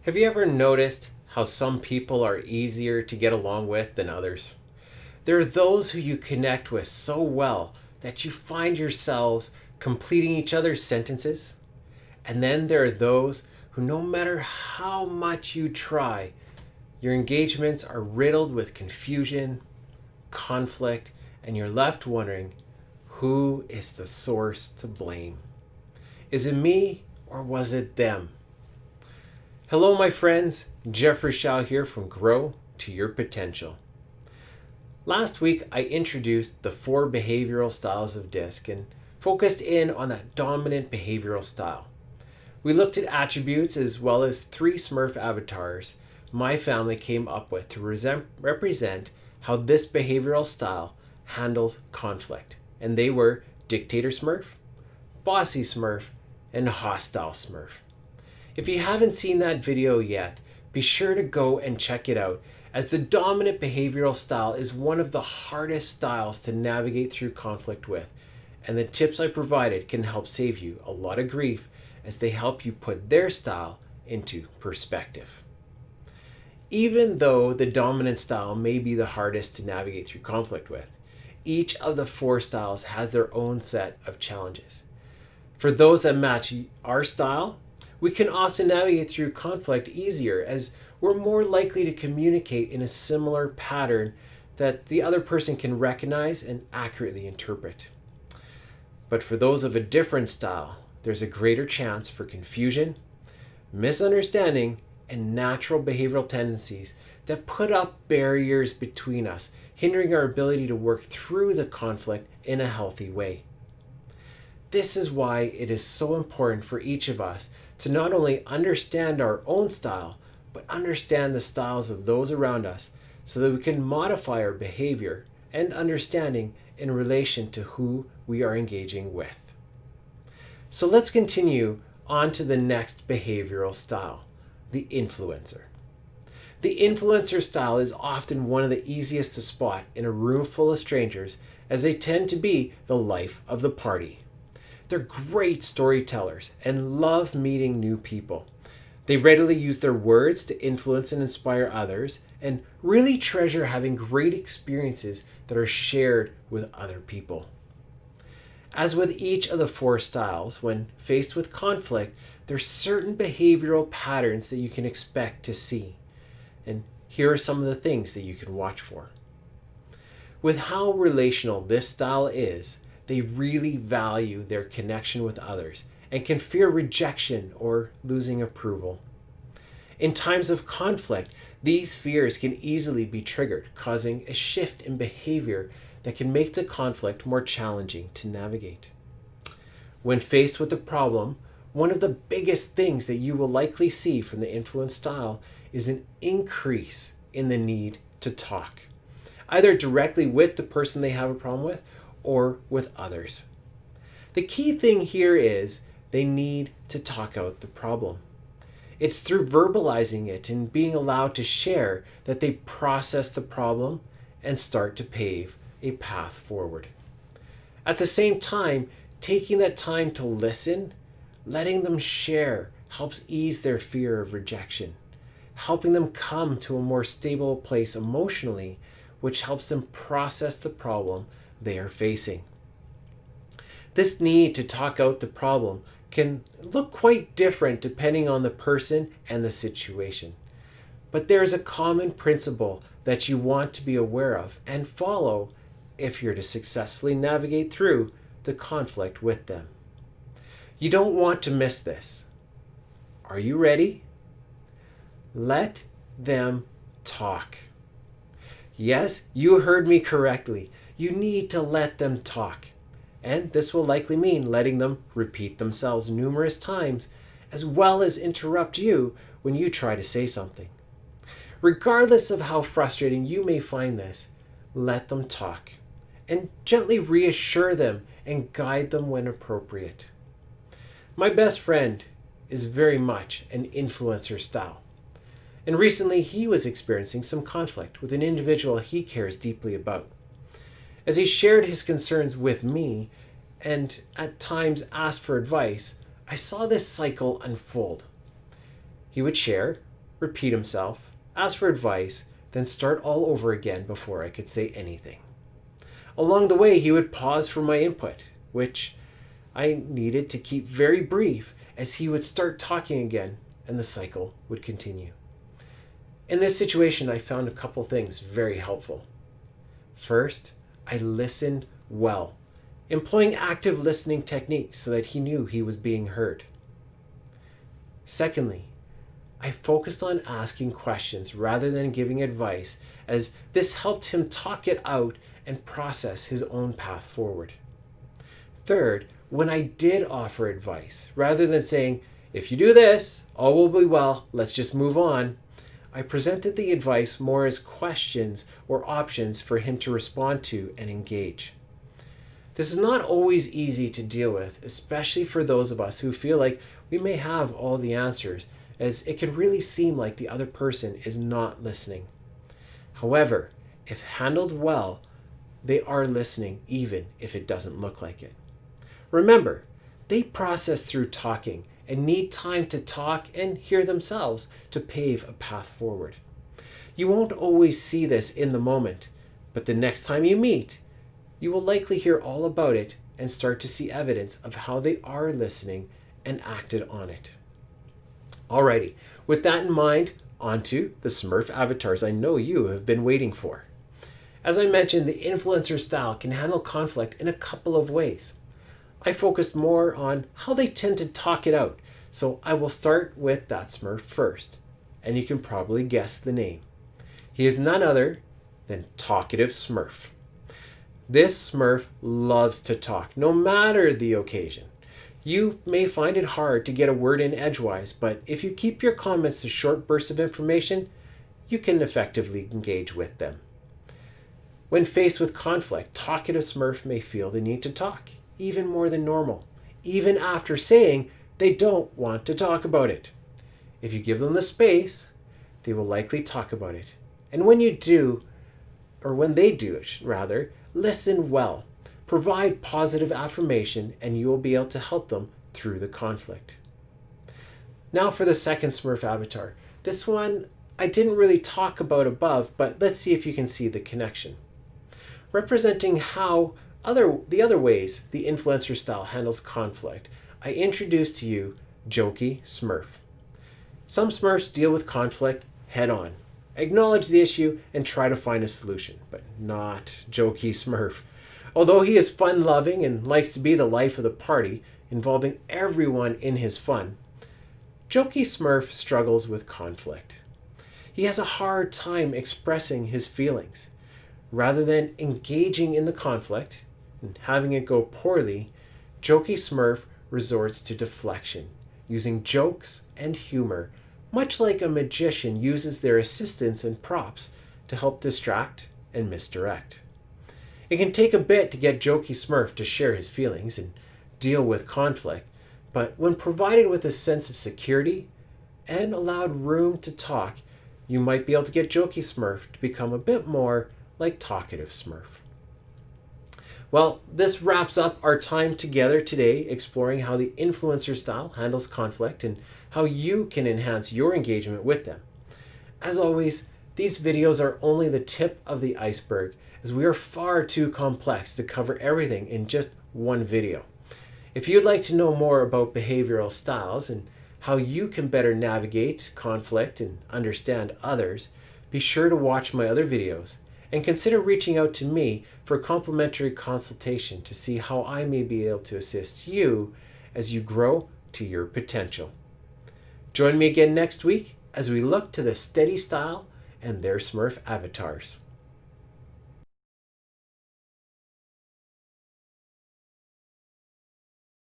Have you ever noticed how some people are easier to get along with than others? There are those who you connect with so well that you find yourselves completing each other's sentences. And then there are those who, no matter how much you try, your engagements are riddled with confusion, conflict, and you're left wondering, who is the source to blame? Is it me or was it them? Hello, my friends. Jeffrey Shaw here from Grow to Your Potential. Last week, I introduced the 4 behavioral styles of DISC and focused in on that dominant behavioral style. We looked at attributes as well as 3 Smurf avatars my family came up with to represent how this behavioral style handles conflict. And they were Dictator Smurf, Bossy Smurf, and Hostile Smurf. If you haven't seen that video yet, be sure to go and check it out, as the dominant behavioral style is one of the hardest styles to navigate through conflict with, and the tips I provided can help save you a lot of grief as they help you put their style into perspective. Even though the dominant style may be the hardest to navigate through conflict with, each of the 4 styles has their own set of challenges. For those that match our style, we can often navigate through conflict easier as we're more likely to communicate in a similar pattern that the other person can recognize and accurately interpret. But for those of a different style, there's a greater chance for confusion, misunderstanding, and natural behavioral tendencies that put up barriers between us, hindering our ability to work through the conflict in a healthy way. This is why it is so important for each of us to not only understand our own style, but understand the styles of those around us so that we can modify our behavior and understanding in relation to who we are engaging with. So let's continue on to the next behavioral style, the influencer. The influencer style is often one of the easiest to spot in a room full of strangers, as they tend to be the life of the party. They're great storytellers and love meeting new people. They readily use their words to influence and inspire others and really treasure having great experiences that are shared with other people. As with each of the 4 styles, when faced with conflict, there's certain behavioral patterns that you can expect to see. And here are some of the things that you can watch for. With how relational this style is, they really value their connection with others and can fear rejection or losing approval. In times of conflict, these fears can easily be triggered, causing a shift in behavior that can make the conflict more challenging to navigate. When faced with a problem, one of the biggest things that you will likely see from the influence style is an increase in the need to talk, either directly with the person they have a problem with or with others. The key thing here is they need to talk out the problem. It's through verbalizing it and being allowed to share that they process the problem and start to pave a path forward. At the same time, taking that time to listen, letting them share, helps ease their fear of rejection, helping them come to a more stable place emotionally, which helps them process the problem they are facing. This need to talk out the problem can look quite different depending on the person and the situation. But there is a common principle that you want to be aware of and follow if you're to successfully navigate through the conflict with them. You don't want to miss this. Are you ready? Let them talk. Yes, you heard me correctly. You need to let them talk. And this will likely mean letting them repeat themselves numerous times, as well as interrupt you when you try to say something. Regardless of how frustrating you may find this, let them talk and gently reassure them and guide them when appropriate. My best friend is very much an influencer style. And recently he was experiencing some conflict with an individual he cares deeply about. As he shared his concerns with me and at times asked for advice, I saw this cycle unfold. He would share, repeat himself, ask for advice, then start all over again before I could say anything. Along the way, he would pause for my input, which I needed to keep very brief, as he would start talking again and the cycle would continue. In this situation, I found a couple things very helpful. First, I listened well, employing active listening techniques so that he knew he was being heard. Secondly, I focused on asking questions rather than giving advice, as this helped him talk it out and process his own path forward. Third, when I did offer advice, rather than saying, "If you do this, all will be well, let's just move on," I presented the advice more as questions or options for him to respond to and engage. This is not always easy to deal with, especially for those of us who feel like we may have all the answers, as it can really seem like the other person is not listening. However, if handled well, they are listening even if it doesn't look like it. Remember, they process through talking and need time to talk and hear themselves to pave a path forward. You won't always see this in the moment, but the next time you meet, you will likely hear all about it and start to see evidence of how they are listening and acted on it. Alrighty, with that in mind, on to the Smurf avatars I know you have been waiting for. As I mentioned, the influencer style can handle conflict in a couple of ways. I focused more on how they tend to talk it out, so I will start with that Smurf first, and you can probably guess the name. He is none other than Talkative Smurf. This Smurf loves to talk, no matter the occasion. You may find it hard to get a word in edgewise, but if you keep your comments to short bursts of information, you can effectively engage with them. When faced with conflict, Talkative Smurf may feel the need to talk, even more than normal, even after saying they don't want to talk about it. If you give them the space, they will likely talk about it. And when they do, listen well. Provide positive affirmation and you will be able to help them through the conflict. Now for the second Smurf avatar. This one I didn't really talk about above, but let's see if you can see the connection. Representing how the other ways the influencer style handles conflict, I introduced to you Jokey Smurf. Some Smurfs deal with conflict head on, acknowledge the issue, and try to find a solution, but not Jokey Smurf. Although he is fun-loving and likes to be the life of the party, involving everyone in his fun, Jokey Smurf struggles with conflict. He has a hard time expressing his feelings. Rather than engaging in the conflict and having it go poorly, Jokey Smurf resorts to deflection, using jokes and humor, much like a magician uses their assistants and props to help distract and misdirect. It can take a bit to get Jokey Smurf to share his feelings and deal with conflict, but when provided with a sense of security and allowed room to talk, you might be able to get Jokey Smurf to become a bit more like Talkative Smurf. Well, this wraps up our time together today exploring how the influencer style handles conflict and how you can enhance your engagement with them. As always, these videos are only the tip of the iceberg, as we are far too complex to cover everything in just one video. If you'd like to know more about behavioral styles and how you can better navigate conflict and understand others, be sure to watch my other videos and consider reaching out to me for a complimentary consultation to see how I may be able to assist you as you grow to your potential. Join me again next week as we look to the Steady Style and their Smurf avatars.